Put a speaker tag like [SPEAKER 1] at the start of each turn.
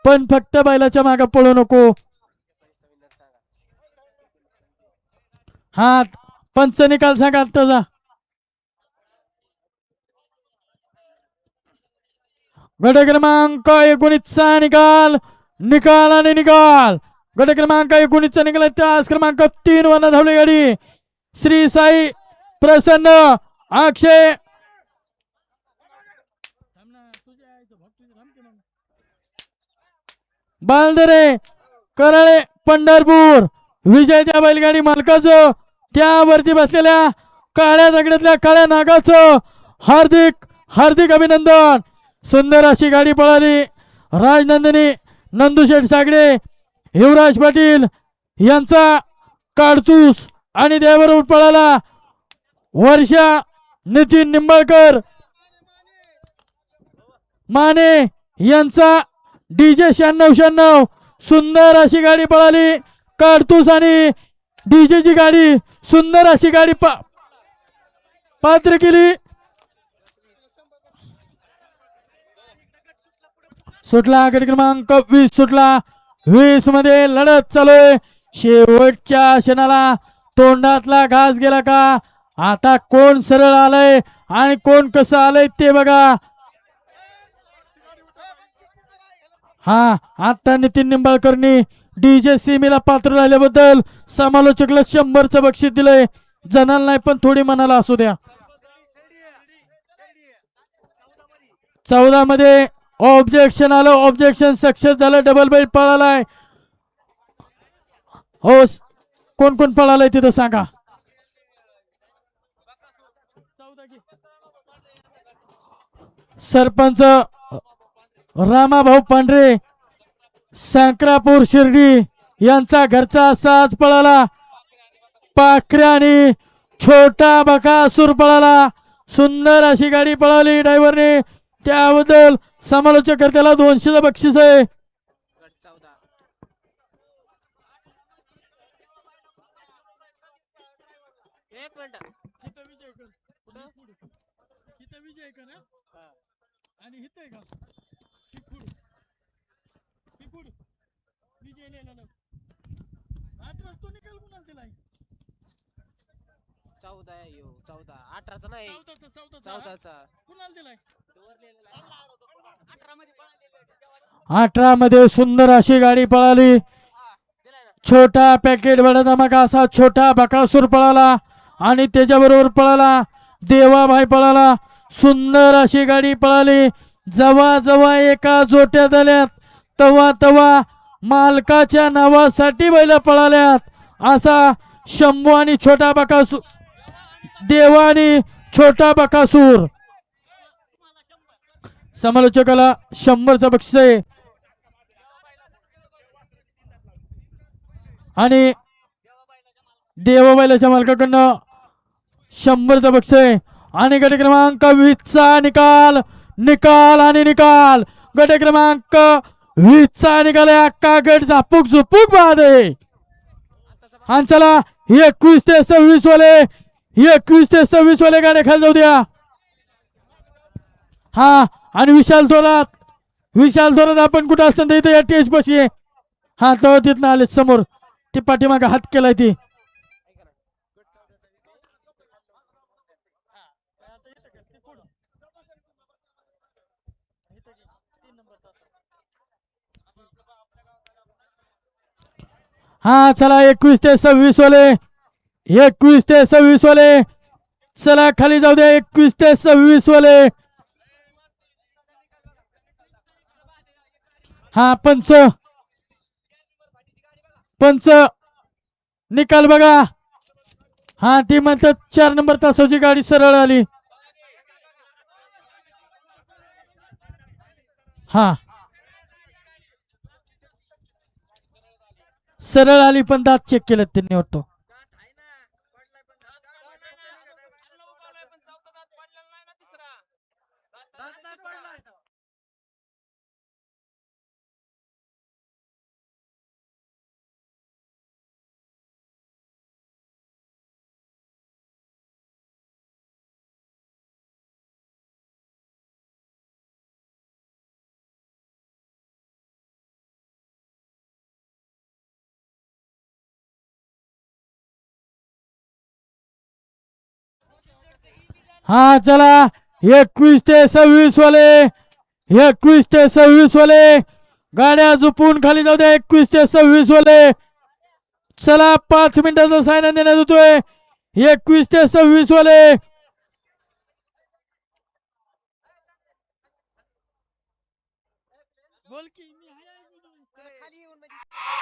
[SPEAKER 1] पण फक्त बैलाच्या मागे पळू नको. हा पंच निकाल सांगा तुझा. गट क्रमांक 19चा निकाल. निकाल आणि निकाल. गट क्रमांक 19चा निकाल. त्याच क्रमांक 3 वर धावली गाडी श्री साई प्रसन्न अक्षय बालदरे कराळे पंढरपूर. विजय त्या बैलगाडी मालकाचं त्यावरती बसलेल्या काळ्या दगडातल्या काळ्या नागाचं हार्दिक हार्दिक अभिनंदन. सुंदर अशी गाडी पळाली. राजनंदिनी नंदुशेठ सागडे युवराज पाटील यांचा काडतूस आणि त्याबरोबर पळाला वर्षा नितीन निंबाळकर माने यांचा डीजे 9696. सुंदर अशी गाडी पळाली. काडतूस आणि डीजेची गाडी सुंदर अशी गाडी पात्र केली. सुटला गट क्रमांक 20 सुटला. 20 मध्ये लढत चालू आहे. शेवटच्या क्षणाला तोंडातला घास गेला का. आता कोण सरळ आलंय आणि कोण कसं आलंय ते बघा. हा आता नितीन निंबाळकरनी डीजे सीमीला पात्र राहिल्याबद्दल समालोचकला 100चं बक्षीस दिलंय. जनाला नाही पण थोडी मनाला असू द्या. 14 मध्ये ऑब्जेक्शन आलं. ऑब्जेक्शन सक्सेस झालं. डबल बैल पळालाय. हो कोण कोण पळालाय तिथं सांगा. सरपंच रामाभाऊ पांढरे सांक्रापूर शिर्डी यांचा घरचा साज पळाला. पाखऱ्या आणि छोटा बकासूर पळाला. सुंदर अशी गाडी पळाली ड्रायव्हरने. त्याबद्दल समालोचक त्याला 200चं बक्षीस आहे.
[SPEAKER 2] चौदा 18चा नाही.
[SPEAKER 1] 18 मध्ये सुंदर अशी गाडी पळाली. छोटा पॅकेट बडा धमाका असा छोटा बकासूर पळाला आणि त्याच्याबरोबर पळाला देवाभाई पळाला. सुंदर अशी गाडी पळाली. जवा जवा एका जोट्यात आल्यात तवा तवा मालकाच्या नावासाठी बैल पळाल्यात. असा शंभू आणि छोटा बकासूर देवा आणि छोटा बकासूर. समालोचकाला 100चं बक्षीस आहे. आणि देवाबाईलाच्या मालकाकडनं 100चं बक्षीस आहे. आणि गट क्रमांक 20चा निकाल. निकाल आणि निकाल. गट क्रमांक 20चा निकाल. अक्का गट झापूक झुपूक बाद आहे. आणि चला 21 ते 26 वाले 21 ते 26 वाले गाड्या खाली जाऊ द्या. हा आणि विशाल थोरात आपण कुठं असताना इथे या टेज पाशी आहे. हा तो तिथनं आले समोर ती पाठीमागे हात केलाय ती. हा चला 21 ते 26 वाले 21 ते 26 वाले चला खाली जाऊ द्या. 21 ते 26 वाले. हा पंच निकाल बघा. हा ती म्हणतात 4 नंबर तासाची गाडी सरळ आली. हा सरळ आली पण दात चेक केलं त्यांनी वाटतो. हा चला 21 ते 26 वाले 21 ते 26 वाले गाड्या झोपून खाली जाऊ द्या 21 ते 26 वाले चला 5 मिनिटाचा सायना देण्यात येतोय 21 ते 26 वाले
[SPEAKER 2] खाली येऊन म्हणजे